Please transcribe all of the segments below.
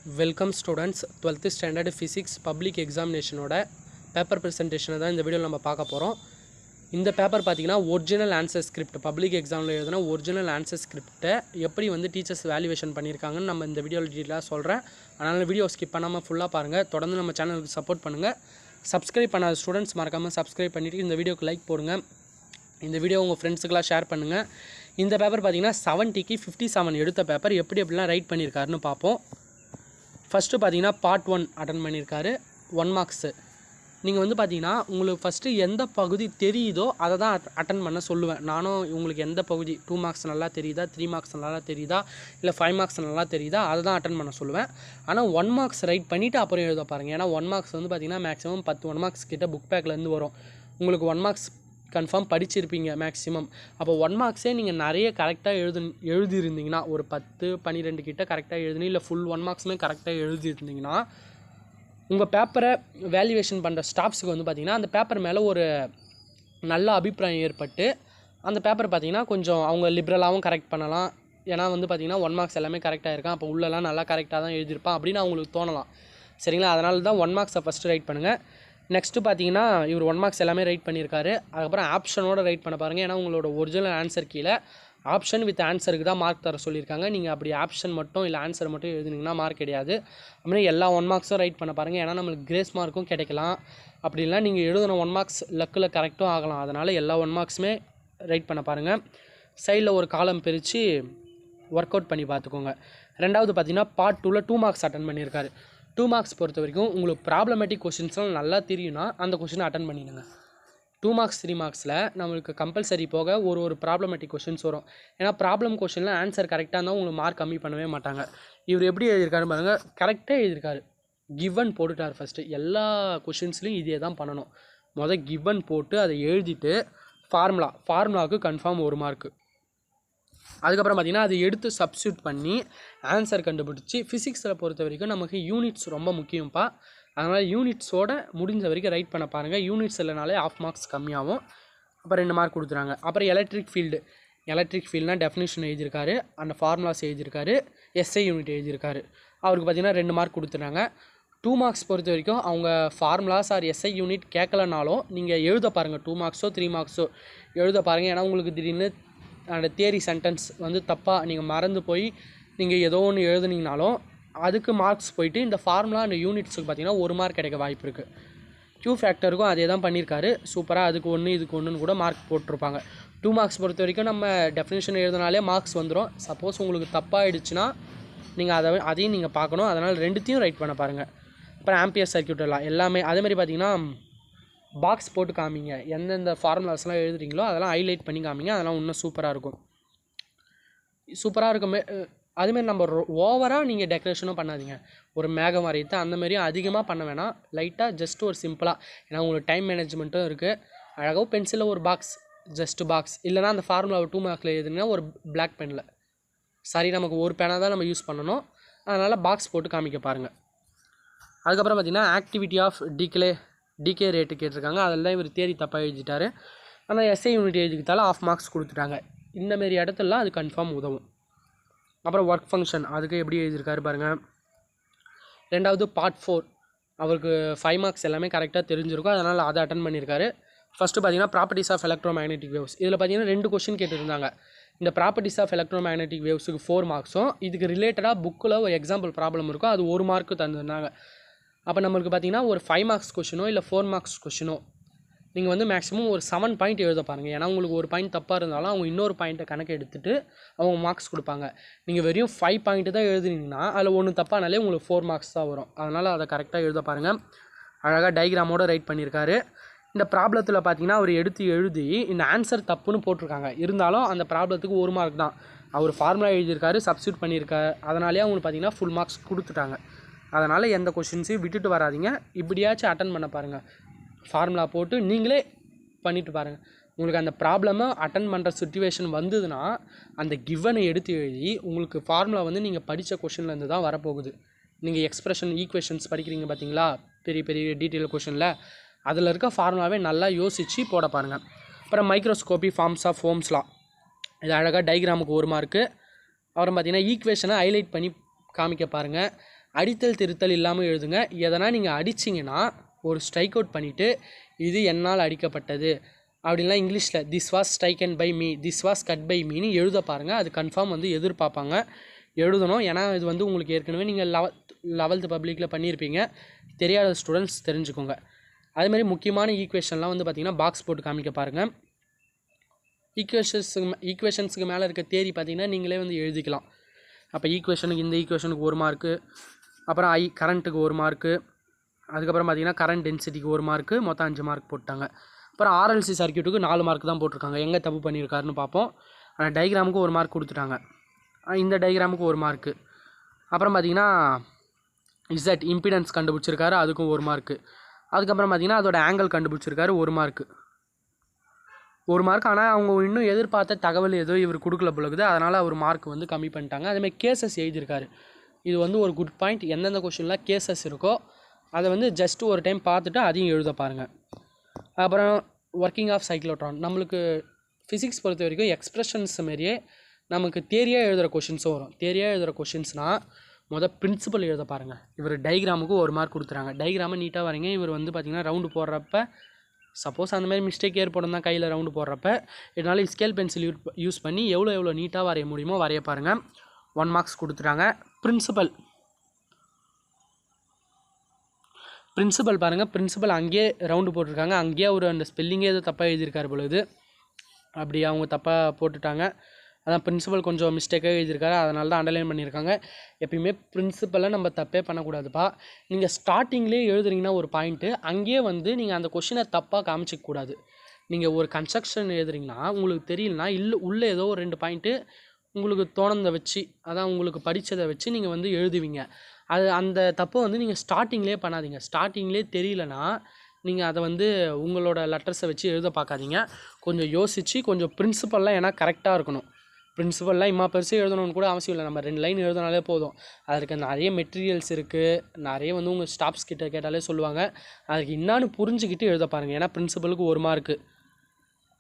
Welcome students, 12th standard physics public examination ஓட paper presentation தான் இந்த வீடியோல நம்ம பார்க்க போறோம். இந்த பேப்பர் பாத்தீங்கன்னா ஒரிஜினல் ஆன்சர் ஸ்கிரிப்ட் பப்ளிக் எக்ஸாம்ல எழுதுன ஒரிஜினல் ஆன்சர் ஸ்கிரிப்ட்டை எப்படி வந்து டீச்சர்ஸ் வேல்யூவேஷன் பண்ணிருக்காங்கன்னு நம்ம இந்த வீடியோல டீடைலா சொல்றேன். அதனால வீடியோ ஸ்கிப் பண்ணாம ஃபுல்லா பாருங்க. தொடர்ந்து நம்ம சேனலுக்கு சப்போர்ட் பண்ணுங்க. சப்ஸ்கிரைப் பண்ணாத ஸ்டூடண்ட்ஸ் மறக்காம சப்ஸ்கிரைப் பண்ணிட்டு இந்த வீடியோக்கு லைக் போடுங்க. இந்த வீடியோ உங்க ஃப்ரெண்ட்ஸ்க்குலாம் ஷேர் பண்ணுங்க. இந்த பேப்பர் பாத்தீங்கன்னா 70க்கு 57 எடுத்த பேப்பர் எப்படிலாம் ரைட் பண்ணிருக்காருன்னு பாப்போம். ஃபர்ஸ்ட் பாத்தீங்கன்னா பார்ட் 1 அட்டெண்ட் பண்ணிருக்காரு 1 மார்க்ஸ். நீங்க வந்து பாத்தீங்கன்னா உங்களுக்கு ஃபர்ஸ்ட் எந்த பகுதி தெரியுதோ அதை தான் அட்டெண்ட் பண்ண சொல்லுவேன். நானும் உங்களுக்கு எந்த பகுதி 2 மார்க்ஸ் நல்லா தெரியுதா 3 மார்க்ஸ் நல்லா தெரியுதா இல்ல 5 மார்க்ஸ் நல்லா தெரியுதா அதை தான் அட்டெண்ட் பண்ண சொல்லுவேன். ஆனா 1 மார்க்ஸ் ரைட் பண்ணிட்டு அப்புறம் எழுத பாருங்க. ஏன்னா 1 மார்க்ஸ் வந்து பாத்தீங்கன்னா மேக்ஸिमम 10 1 மார்க்ஸ் கிட்ட புக் பேக்ல இருந்து வரும். உங்களுக்கு 1 மார்க்ஸ் கன்ஃபார்ம் படிச்சிருப்பீங்க மேக்ஸिमम. அப்போ 1 மார்க்ஸே நீங்க நிறைய கரெக்ட்டா எழுதி இருந்தீங்கன்னா ஒரு 10 12 கிட்ட கரெக்ட்டா எழுதுனீ இல்ல ஃபுல் 1 மார்க்ஸ்மே கரெக்ட்டா எழுதி இருந்தீங்கன்னா உங்க பேப்பரை வேல்யூவேஷன் பண்ற ஸ்டாஃப்ஸ்க்கு வந்து பாத்தீங்கன்னா அந்த பேப்பர் மேல ஒரு நல்ல அபிப்பிராயம் ஏற்பட்டு அந்த பேப்பர் பாத்தீங்கன்னா கொஞ்சம் அவங்க லிபரலாவும் கரெக்ட் பண்ணலாம். ஏன்னா வந்து பாத்தீங்கன்னா 1 மார்க்ஸ் எல்லாமே கரெக்ட்டா இருக்கான். அப்ப உள்ளலாம் நல்லா கரெக்ட்டா தான் எழுதி இருப்பான் அப்படினு அவங்களுக்கு தோணலாம். சரிங்களா? அதனால தான் 1 மார்க்ஸை ஃபர்ஸ்ட் ரைட் பண்ணுங்க. நெக்ஸ்ட் பாத்தீங்கன்னா இவர் 1 மார்க்ஸ் எல்லாமே ரைட் பண்ணிருக்காரு. அதுக்கு அப்புறம் ஆப்ஷனோட ரைட் பண்ண பாருங்க. ஏன்னா உங்களோட ஒரிஜினல் ஆன்சர் கீழ ஆப்ஷன் வித் ஆன்சருக்கு தான் மார்க் தர சொல்லிருக்காங்க. நீங்க அப்படி ஆப்ஷன் மட்டும் இல்ல ஆன்சர் மட்டும் எழுதுனீங்கன்னா மார்க் கிடையாது. அப்படியே எல்லா 1 மார்க்ஸும் ரைட் பண்ண பாருங்க. ஏன்னா நமக்கு கிரேஸ் மார்க்கும் கிடைக்கலாம். அப்படி இல்ல நீங்க எழுதுன 1 மார்க்ஸ் லக்ல கரெக்ட்டும் ஆகலாம். அதனால எல்லா 1 மார்க்ஸ்மே ரைட் பண்ண பாருங்க. சைடுல ஒரு காலம் பிரிச்சு வொர்க் அவுட் பண்ணி பாத்துக்கோங்க. ரெண்டாவது பாத்தீங்கன்னா பார்ட் 2ல 2 மார்க்ஸ் அட்டெண்ட் பண்ணிருக்காரு. 2 மார்க்ஸ் பொறுத்த வரைக்கும் உங்களுக்கு ப்ராப்ளமேட்டிக் क्वेश्चंसலாம் நல்லா தெரியும்னா அந்த क्वेश्चन அட்டெண்ட் பண்ணிடுங்க. 2 மார்க்ஸ் 3 மார்க்ஸ்ல நமக்கு கம்பல்சரி போக ஒரு ப்ராப்ளமேட்டிக் क्वेश्चंस வரும். ஏன்னா ப்ராப்ளம் क्वेश्चनல ஆன்சர் கரெக்ட்டா இருந்தா உங்களுக்கு மார்க் கம்மி பண்ணவே மாட்டாங்க. இவர் எப்படி எழுதிருக்காரு பாருங்க. கரெக்ட்டா எழுதிருக்காரு. கிவன் போட்டுட்டார் ஃபர்ஸ்ட். எல்லா क्वेश्चंसலயும் இதே தான் பண்ணனும். முத கிவன் போட்டு அதை எழுதிட்டு ஃபார்முலாக்கு கன்ஃபார்ம் 1 மார்க். அதுக்கு அப்புறம் பாத்தீங்கன்னா அதை எடுத்து சப்ஸ்டிட்யூட் பண்ணி ஆன்சர் கண்டுபிடிச்சு பிசிக்ஸ்ல பொறுத்த வரைக்கும் நமக்கு யூனிட்ஸ் ரொம்ப முக்கியம்ப்பா. அதனால யூனிட்ஸோட முடிஞ்ச வரைக்கும் ரைட் பண்ண பாருங்க. யூனிட்ஸ் இல்லனாலே ½ மார்க்ஸ் கம்மியாகும். அப்புறம் 2 மார்க் கொடுத்துறாங்க. அப்புறம் எலக்ட்ரிக் ஃபீல்ட்னா டெஃபினிஷன் எழுதிருக்காரு. அந்த ஃபார்முலாஸ் எழுதிருக்காரு. எஸ்ஐ யூனிட் எழுதிருக்காரு. அவருக்கு பாத்தீங்கன்னா 2 மார்க் கொடுத்துறாங்க. 2 மார்க்ஸ் பொறுத்த வரைக்கும் அவங்க ஃபார்முலாஸ் ஆர் எஸ்ஐ யூனிட் கேட்கலனாலும் நீங்க எழுத பாருங்க. 2 மார்க்ஸோ 3 மார்க்ஸோ எழுத பாருங்க. ஏன்னா உங்களுக்கு திடீர்னு அந்த தியரி சென்டென்ஸ் வந்து தப்பா நீங்க மறந்து போய் நீங்க ஏதோ ஒன்னு எழுதுனீங்கனாலும் அதுக்கு மார்க்ஸ் போயிட்டு இந்த ஃபார்முலா அந்த யூனிட்ஸ்க்கு பாத்தீங்கன்னா 1 மார்க் கிடைக்க வாய்ப்பு இருக்கு. Q ஃபேக்டருக்கும் அதே தான் பண்ணிருக்காரு. சூப்பரா அதுக்கு 1 இதுக்கு 1ன்னு கூட மார்க் போட்டுருப்பாங்க. 2 மார்க்ஸ் பொறுத்த வரைக்கும் நம்ம டெஃபினிஷன் எழுதுனாலே மார்க்ஸ் வந்துரும். சப்போஸ் உங்களுக்கு தப்பா ஆயிடுச்சுனா நீங்க அதையும் நீங்க பார்க்கணும். அதனால ரெண்டுத்தையும் ரைட் பண்ண பாருங்க. அப்புறம் ஆம்பியர் சர்க்யூட் எல்லாமே அதே மாதிரி பாத்தீங்கன்னா பாக்ஸ் போட்டு காமிங்க. எந்தெந்த ஃபார்முலாஸ்லாம் எழுதுறீங்களோ அதெல்லாம் ஹைலைட் பண்ணி காமிங்க. அதெல்லாம் இன்னும் சூப்பரா இருக்கும். அதே மாதிரி நம்ம ஓவரா நீங்க டெக்கரேஷனும் பண்ணாதீங்க. ஒரு மேகம் வரையத்தை அந்த மாதிரி அதிகமா பண்ண வேணாம். லைட்டா ஜஸ்ட் ஒரு சிம்பிளா. ஏன்னா உங்களுக்கு டைம் மேனேஜ்மெண்ட்டும் இருக்கு. அழகா பென்சில்ல ஒரு பாக்ஸ் ஜஸ்ட் பாக்ஸ் இல்லனா அந்த ஃபார்முலாவை 2 மார்க்ல எழுதுனா ஒரு Black பென்ல. சரி நமக்கு ஒரு பேனா தான் நம்ம யூஸ் பண்ணனும். அதனால பாக்ஸ் போட்டு காமிக்க பாருங்க. அதுக்கு அப்புறம் பாத்தீங்கன்னா ஆக்டிவிட்டி ஆஃப் டிகே ரேட் கேட்டிருக்காங்க. அதெல்லாம் இவர் தியரி தப்பா எழுதிட்டாரு. ஆனா எஸ்ஐ யூனிட் எழுதிட்டால ½ மார்க்ஸ் கொடுத்துட்டாங்க. இந்த மாதிரி இடத்துல அது கன்ஃபார்ம் உதவும். அப்புறம் வொர்க் ஃபங்க்ஷன் அதுக்கு எப்படி எழுதிருக்காரு பாருங்க. ரெண்டாவது பார்ட் 4 அவருக்கு 5 மார்க்ஸ் எல்லாமே கரெக்ட்டா தெரிஞ்சிருக்கும். அதனால அதை அட்டெண்ட் பண்ணிருக்காரு. ஃபர்ஸ்ட் பாத்தீங்கன்னா ப்ராப்பர்ட்டீஸ் ஆஃப் எலக்ட்ரோமேக்னெட்டிக் வேவ்ஸ். இதுல பாத்தீங்கன்னா 2 क्वेश्चन கேட்டிருந்தாங்க. இந்த ப்ராப்பர்ட்டீஸ் ஆஃப் எலக்ட்ரோமேக்னெட்டிக் வேவ்ஸ்க்கு 4 மார்க்ஸும் இதுக்கு ரிலேட்டடா புக்ல ஒரு எக்ஸாம்பிள் ப்ராப்ளம் இருக்கும். அது 1 மார்க் தந்திருந்தாங்க. அப்ப நமக்கு பாத்தீங்கன்னா ஒரு 5 மார்க்ஸ் क्वेश्चनो இல்ல 4 மார்க்ஸ் क्वेश्चनो நீங்க வந்து மேக்ஸिमम ஒரு 7 பாயிண்ட் எழுத பாருங்க. ஏன்னா உங்களுக்கு ஒரு பாயிண்ட் தப்பா இருந்தாலும் அவங்க இன்னொரு பாயிண்ட கணக்கு எடுத்துட்டு அவங்க மார்க்ஸ் கொடுப்பாங்க. நீங்க வெறும் 5 பாயிண்ட் தான் எழுதுனீங்கன்னா அதுல ஒன்னு தப்பானாலே உங்களுக்கு 4 மார்க்ஸ் தான் வரும். அதனால அதை கரெக்ட்டா எழுத பாருங்க. அழகா டயகிராமோட ரைட் பண்ணிருக்காரு. இந்த ப்ராப்ளத்துல பாத்தீங்கன்னா அவர் எடுத்து எழுதி இந்த ஆன்சர் தப்புன்னு போட்டுருக்காங்க. இருந்தாலும் அந்த ப்ராப்ளத்துக்கு 1 மார்க் தான். அவர் ஃபார்முலா எழுதிருக்காரு, சப்ஸ்டிட்யூட் பண்ணிருக்காரு. அதனாலயே அவங்க பாத்தீங்கன்னா ஃபுல் மார்க்ஸ் கொடுத்துட்டாங்க. அதனால எந்த क्वेश्चंसையும் விட்டுட்டு வராதீங்க. இப்படியாச்சும் அட்டெண்ட் பண்ண பாருங்க. ஃபார்முலா போட்டு நீங்களே பண்ணிட்டு பாருங்க. உங்களுக்கு அந்த ப்ராப்ளமை அட்டெண்ட் பண்ற சிச்சுவேஷன் வந்ததுனா அந்த கிவனை எடுத்து எழுதி உங்களுக்கு ஃபார்முலா வந்து நீங்க படிச்ச क्वेश्चनல இருந்து தான் வர போகுது. நீங்க எக்ஸ்பிரஷன் ஈக்குவேஷன்ஸ் படிக்கிறீங்க பாத்தீங்களா? பெரிய டீடைல் क्वेश्चनல அதுல இருக்க ஃபார்முலாவே நல்லா யோசிச்சு போட பாருங்க. அப்புறம் microscopy forms of Ohm's law. இது அழகா டயகிராமுக்கு 1 மார்க். அப்புறம் பாத்தீங்கன்னா ஈக்குவேஷனை ஹைலைட் பண்ணி காமிக்க பாருங்க. அடித்தல் திருத்தல் இல்லாமல் எழுதுங்க. எதனா நீங்கள் அடிச்சிங்கன்னா ஒரு ஸ்ட்ரைக் அவுட் பண்ணிவிட்டு இது என்னால் அடிக்கப்பட்டது அப்படின்லாம் இங்கிலீஷில் this was stricken by me, this was cut by மீன்னு எழுத பாருங்கள். அது கன்ஃபார்ம் வந்து எதிர்பார்ப்பாங்க, எழுதணும். ஏன்னா இது வந்து உங்களுக்கு ஏற்கனவே நீங்கள் 11th பப்ளிக்கில் பண்ணியிருப்பீங்க, தெரியாத ஸ்டூடெண்ட்ஸ் தெரிஞ்சுக்கோங்க. அதுமாதிரி முக்கியமான ஈக்குவேஷன்லாம் வந்து பார்த்திங்கன்னா பாக்ஸ் போட்டு காமிக்க பாருங்கள். ஈக்குவேஷன்ஸுக்கு மேலே இருக்க தேரி பார்த்திங்கன்னா நீங்களே வந்து எழுதிக்கலாம். அப்போ ஈக்குவேஷனுக்கு இந்த ஈக்குவேஷனுக்கு 1 மார்க்கு, அப்புறம் கரண்ட்டுக்கு 1 மார்க்கு, அதுக்கப்புறம் பார்த்திங்கன்னா கரண்ட் டென்சிட்டிக்கு 1 மார்க்கு, மொத்தம் 5 மார்க் போட்டாங்க. அப்புறம் ஆர்எல்சி சர்க்யூட்டுக்கு 4 மார்க் தான் போட்டிருக்காங்க. எங்கே தப்பு பண்ணியிருக்காருன்னு பார்ப்போம். ஆனால் டயக்ராமுக்கு 1 மார்க் கொடுத்துட்டாங்க. இந்த டயக்ராமுக்கு 1 மார்க்கு. அப்புறம் பார்த்திங்கன்னா இசட் இம்பிடன்ஸ் கண்டுபிடிச்சிருக்காரு, அதுக்கும் 1 மார்க்கு. அதுக்கப்புறம் பார்த்திங்கன்னா அதோட ஆங்கிள் கண்டுபிடிச்சிருக்காரு, 1 மார்க்கு. 1 மார்க். ஆனால் அவங்க இன்னும் எதிர்பார்த்த தகவல் ஏதோ இவர் கொடுக்கல போலக்குது, அதனால் அவர் மார்க் வந்து கம்மி பண்ணிட்டாங்க. அதேமாதிரி கேசஸ் எழுதியிருக்காரு. இது வந்து ஒரு குட் பாயிண்ட். எந்தெந்த கொஷினில் கேசஸ் இருக்கோ அதை வந்து ஜஸ்ட் ஒரு டைம் பார்த்துட்டு அதையும் எழுத பாருங்கள். அப்புறம் ஒர்க்கிங் ஆஃப் சைக்ளோட்ரான். நம்மளுக்கு ஃபிசிக்ஸ் பொறுத்த வரைக்கும் எக்ஸ்ப்ரெஷன்ஸ் மாரியே நமக்கு தேரியாக எழுதுகிற கொஷின்ஸும் வரும். தேரியாக எழுதுகிற கொஷின்ஸ்னால் பிரின்சிபல் எழுத பாருங்கள். இவர் டயக்ராமுக்கு 1 மார்க் கொடுத்துறாங்க. டயக்ராமை நீட்டாக வரீங்க. இவர் வந்து பார்த்திங்கன்னா ரவுண்டு போடுறப்ப சப்போஸ் அந்த மாதிரி மிஸ்டேக் ஏற்படும் தான் கையில் ரவுண்டு போடுறப்ப, இதனால் ஸ்கேல் பென்சில் யூஸ் பண்ணி எவ்வளோ நீட்டாக வரைய முடியுமோ வரைய பாருங்கள். 1 மார்க்ஸ் கொடுத்துட்டாங்க. பிரின்சிபல் பாருங்கள். பிரின்சிபல் அங்கேயே ரவுண்டு போட்டிருக்காங்க. அங்கேயே அவர் அந்த ஸ்பெல்லிங்கே எதுவும் தப்பாக எழுதியிருக்காரு பொழுது, அப்படி அவங்க தப்பாக போட்டுட்டாங்க. அதான் பிரின்சிபல் கொஞ்சம் மிஸ்டேக்காக எழுதியிருக்காரு, அதனால தான் அண்டர்லைன் பண்ணியிருக்காங்க. எப்பயுமே பிரின்சிபலை நம்ம தப்பே பண்ணக்கூடாதுப்பா. நீங்கள் ஸ்டார்டிங்லேயே எழுதுறீங்கன்னா ஒரு பாயிண்ட்டு, அங்கேயே வந்து நீங்கள் அந்த கொஷினை தப்பாக காமிச்சிக்கக்கூடாது. நீங்கள் ஒரு கன்ஸ்ட்ரக்ஷன் எழுதுறீங்கன்னா உங்களுக்கு தெரியலனா உள்ளே ஏதோ ஒரு 2 பாயிண்ட்டு உங்களுக்கு தோணுதை வச்சு, அதான் உங்களுக்கு படித்ததை வச்சு நீங்கள் வந்து எழுதுவீங்க. அந்த தப்பை வந்து நீங்கள் ஸ்டார்டிங்லேயே பண்ணாதீங்க. ஸ்டார்டிங்லேயே தெரியலனா நீங்கள் அதை வந்து உங்களோட லெட்டர்ஸை வச்சு எழுத பார்க்காதீங்க. கொஞ்சம் யோசித்து கொஞ்சம் பிரின்சிபல்லாம் ஏன்னா கரெக்டாக இருக்கணும். பிரின்சிபல்லாம் இம்மா பெருசு எழுதணும்னு கூட அவசியம் இல்லை. நம்ம 2 லைன் எழுதினாலே போதும். அதுக்கு நிறைய மெட்டீரியல்ஸ் இருக்குது. நிறைய வந்து உங்கள் ஸ்டாஃப்ஸ் கிட்ட கேட்டாலே சொல்லுவாங்க. அதுக்கு என்னான்னு புரிஞ்சுக்கிட்டு எழுத பாருங்கள். ஏன்னா பிரின்சிபலுக்கு 1 மார்க்கு,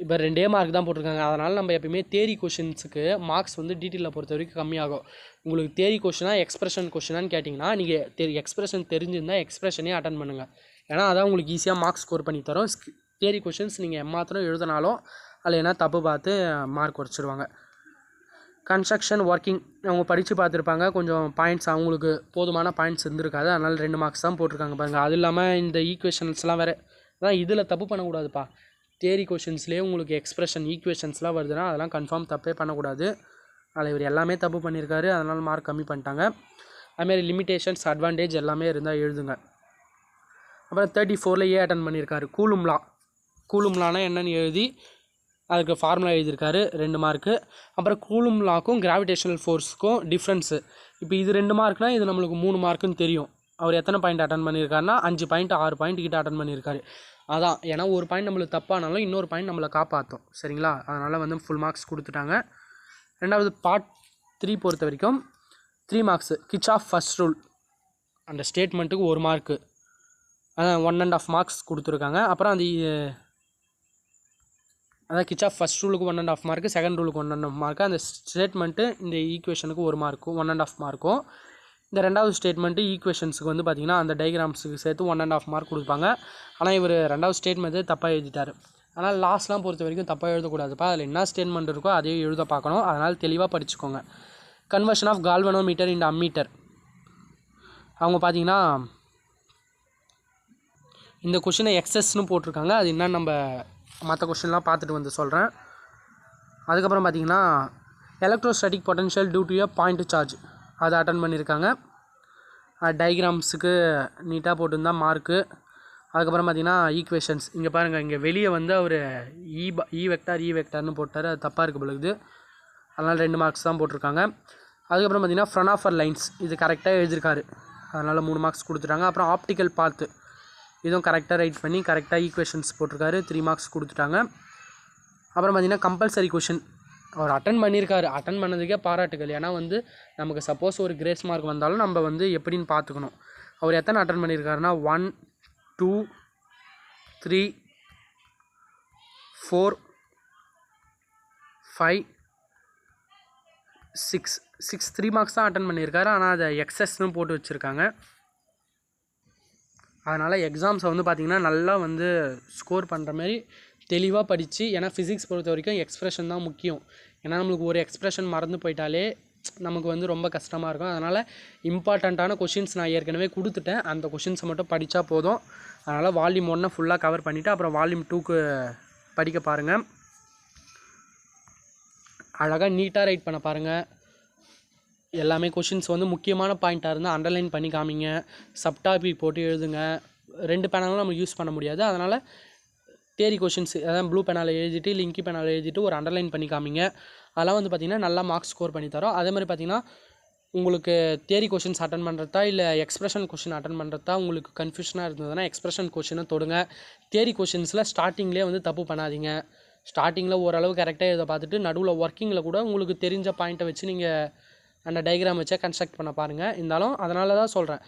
இப்போ 2 மார்க் தான் போட்டிருக்காங்க. அதனால் நம்ம எப்பயுமே தேரி கொஷின்ஸுக்கு மார்க்ஸ் வந்து டீட்டெயிலில் பொறுத்த வரைக்கும் கம்மியாகும். உங்களுக்கு தேரி கொஷினா எக்ஸ்பிரஷன் கொஷினான்னு கேட்டிங்கன்னா நீங்கள் எக்ஸ்பிரஷன் தெரிஞ்சிருந்தால் எக்ஸ்பிரஷனே அட்டன் பண்ணுங்கள். ஏன்னா அதான் உங்களுக்கு ஈஸியாக மார்க்ஸ் ஸ்கோர் பண்ணி தரும். தேரி கொஷின்ஸ் நீங்கள் எம்மாத்திரம் எழுதினாலும் அதில் என்ன தப்பு பார்த்து மார்க் குறைச்சிருவாங்க. கன்ஸ்ட்ரக்ஷன் ஒர்க்கிங் அவங்க படித்து பார்த்துருப்பாங்க. கொஞ்சம் பாயிண்ட்ஸ் அவங்களுக்கு போதுமான பாயிண்ட்ஸ் இருந்திருக்காது. அதனால் 2 மார்க்ஸ் தான் போட்டிருக்காங்க பாருங்கள். அது இல்லாமல் இந்த ஈக்குவேஷன்ஸ்லாம் வேறு அதான் இதில் தப்பு பண்ணக்கூடாதுப்பா. தேரி கொஷின்ஸ்லேயே உங்களுக்கு எக்ஸ்பிரஷன் ஈக்குவேஷன்ஸ்லாம் வருதுன்னா அதெல்லாம் கன்ஃபார்ம் தப்பே பண்ணக்கூடாது. அதில் இவர் எல்லாமே தப்பு பண்ணியிருக்காரு, அதனால் மார்க் கம்மி பண்ணிட்டாங்க. அதுமாரி லிமிட்டேஷன்ஸ் அட்வான்டேஜ் எல்லாமே இருந்தால் எழுதுங்க. அப்புறம் 34ல் ஏ அட்டன் பண்ணியிருக்காரு. கூலும்லானா என்னென்னு எழுதி அதுக்கு ஃபார்முலா எழுதியிருக்காரு, 2 மார்க்கு. அப்புறம் கூலும் லாக்கும் கிராவிடேஷனல் ஃபோர்ஸுக்கும் டிஃப்ரென்ஸு. இப்போ இது 2 மார்க்னால் இது நம்மளுக்கு 3 மார்க்குன்னு தெரியும். அவர் எத்தனை பாயிண்ட் அட்டன் பண்ணியிருக்காருன்னா 5 பாயிண்ட் 6 பாயிண்ட் கிட்ட அட்டன் பண்ணியிருக்காரு. அதான் ஏன்னா ஒரு பாயிண்ட் நம்மளுக்கு தப்பானாலும் இன்னொரு பாயிண்ட் நம்மளை காப்பாற்றும். சரிங்களா? அதனால் வந்து ஃபுல் மார்க்ஸ் கொடுத்துட்டாங்க. ரெண்டாவது பார்ட் 3 பொறுத்த வரைக்கும் 3 மார்க்ஸு. கிர்ச்சாஃப் ஃபர்ஸ்ட் ரூல் அந்த ஸ்டேட்மெண்ட்டுக்கு 1 மார்க்கு, அதான் 1.5 மார்க்ஸ் கொடுத்துருக்காங்க. அப்புறம் அதான் கிர்ச்சாஃப் ஃபர்ஸ்ட் ரூலுக்கு 1.5 மார்க்கு, செகண்ட் ரூலுக்கு 1.5 மார்க்கு. அந்த ஸ்டேட்மெண்ட்டு இந்த ஈக்குவேஷனுக்கு 1 மார்க்கும் 1.5 மார்க்கும். இந்த ரெண்டாவது ஸ்டேட்மெண்ட்டு ஈக்குவேஷன்ஸுக்கு வந்து பார்த்திங்கன்னா அந்த டயக்ராம்ஸுக்கு சேர்த்து 1.5 மார்க் கொடுப்பாங்க. ஆனால் இவர் ரெண்டாவது ஸ்டேட்மெண்ட்டு தப்பாக எழுதிட்டார். ஆனால் லாஸ்ட்லாம் பொறுத்த வரைக்கும் தப்பாக எழுதக்கூடாதுப்பா. அதில் என்ன ஸ்டேட்மெண்ட் இருக்கோ அதையும் எழுத பார்க்கணும். அதனால் தெளிவாக படிச்சுக்கோங்க. Conversion of galvanometer into ammeter. அவங்க பார்த்திங்கன்னா இந்த கொஷினை எக்ஸஸ்ன்னு போட்டிருக்காங்க. அது என்ன நம்ம மற்ற கொஷின்லாம் பார்த்துட்டு வந்து சொல்கிறேன். அதுக்கப்புறம் பார்த்திங்கன்னா electrostatic potential due to a point charge அதை அட்டன் பண்ணியிருக்காங்க. டயக்ராம்ஸுக்கு நீட்டாக போட்டுருந்தால் மார்க்கு. அதுக்கப்புறம் பார்த்திங்கன்னா ஈக்குவேஷன்ஸ் இங்கே பாருங்கள், இங்கே வெளியே வந்து அவர் இ வெக்டார்னு போட்டார். அது தப்பாக இருக்குது பொழுது, அதனால் 2 மார்க்ஸ் தான் போட்டிருக்காங்க. அதுக்கப்புறம் பார்த்திங்கன்னா ஃப்ரனாஃபர் லைன்ஸ் இது கரெக்டாக எழுதியிருக்காரு, அதனால் 3 மார்க்ஸ் கொடுத்துட்டாங்க. அப்புறம் ஆப்டிக்கல் பாத்து இதுவும் கரெக்டாக ரைட் பண்ணி கரெக்டாக ஈக்குவேஷன்ஸ் போட்டிருக்காரு, 3 மார்க்ஸ் கொடுத்துட்டாங்க. அப்புறம் பார்த்திங்கன்னா கம்பல்சரி கொஷின் அவர் அட்டன் பண்ணியிருக்காரு. அட்டன் பண்ணதுக்கே பாராட்டுகள். ஏன்னா வந்து நமக்கு சப்போஸ் ஒரு கிரேஸ் மார்க் வந்தாலும் நம்ம வந்து எப்படின்னு பார்த்துக்கணும். அவர் எத்தனை அட்டன் பண்ணியிருக்காருன்னா 1 2 3 4 5 6 3 மார்க்ஸ் தான் அட்டன் பண்ணியிருக்காரு. ஆனால் அதை எக்ஸஸ்னு போட்டு வச்சுருக்காங்க. அதனால் எக்ஸாம்ஸை வந்து பார்த்திங்கன்னா நல்லா வந்து ஸ்கோர் பண்ணுற மாதிரி தெளிவாக படித்து, ஏன்னா ஃபிசிக்ஸ் பொறுத்த வரைக்கும் எக்ஸ்ப்ரெஷன் தான் முக்கியம். ஏன்னா நம்மளுக்கு ஒரு எக்ஸ்ப்ரெஷன் மறந்து போயிட்டாலே நமக்கு வந்து ரொம்ப கஷ்டமாக இருக்கும். அதனால் இம்பார்ட்டண்ட்டான கொஷின்ஸ் நான் ஏற்கனவே கொடுத்துட்டேன். அந்த கொஷின்ஸை மட்டும் படித்தா போதும். அதனால் வால்யூம் 1 ஃபுல்லாக கவர் பண்ணிவிட்டு அப்புறம் வால்யூம் 2க்கு படிக்க பாருங்கள். அழகாக நீட்டாக ரைட் பண்ண பாருங்கள். எல்லாமே கொஷின்ஸ் வந்து முக்கியமான பாயிண்ட்டாக இருந்தால் அண்டர்லைன் பண்ணி காமிங்க. சப்டாபிக் போட்டு எழுதுங்க. 2 பேனாலும் நம்ம யூஸ் பண்ண முடியாது. அதனால் தியரி கொஷின்ஸ் அதான் ப்ளூ பெனால் எழுதிட்டு இல்லை இங்கி பெனால் எழுதிட்டு ஒரு அண்டர்லைன் பண்ணி காமிங்க. அதெல்லாம் வந்து பார்த்திங்கன்னா நல்லா மார்க்ஸ் ஸ்கோர் பண்ணி தரோம். அதே மாதிரி பார்த்திங்கன்னா உங்களுக்கு தியரி கொஷின்ஸ் அட்டன் பண்ணுறதா இல்லை எக்ஸ்ப்ரெஷன் கொஷின் அட்டன் பண்ணுறதா உங்களுக்கு கன்ஃபியூஷனாக இருந்ததுன்னா எக்ஸ்ப்ரெஷன் கொஷினை தொடுங்க. தியரி கொஷின்ஸில் ஸ்டார்டிங்லேயே வந்து தப்பு பண்ணாதீங்க. ஸ்டார்டிங்கில் ஓரளவு கரெக்டாக இதை பார்த்துட்டு நடுவில் ஒர்க்கிங்கில் கூட உங்களுக்கு தெரிஞ்ச பாயிண்ட்டை வச்சு நீங்கள் அந்த டயக்ராம் வச்சா கன்ஸ்ட்ரக்ட் பண்ண பாருங்கள். இருந்தாலும் அதனால தான் சொல்கிறேன்,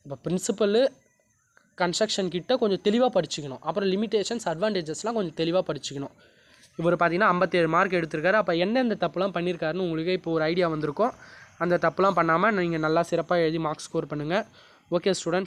இப்போ பிரின்சிபல் கன்ஸ்ட்ரக்ஷன் கிட்ட கொஞ்சம் தெளிவாக படிச்சுக்கணும். அப்புறம் லிமிட்டேஷன்ஸ் அட்வான்டேஜஸ்லாம் கொஞ்சம் தெளிவாக படிச்சுக்கணும். இவர் பார்த்திங்கன்னா 57 மார்க் எடுத்திருக்காரு. அப்போ எந்தெந்த தப்புலாம் பண்ணியிருக்காருன்னு உங்களுக்கு இப்போ ஒரு ஐடியா வந்திருக்கும். அந்த தப்புலாம் பண்ணாமல் நீங்கள் நல்லா சிறப்பாக எழுதி மார்க்ஸ் ஸ்கோர் பண்ணுங்கள். Okay students.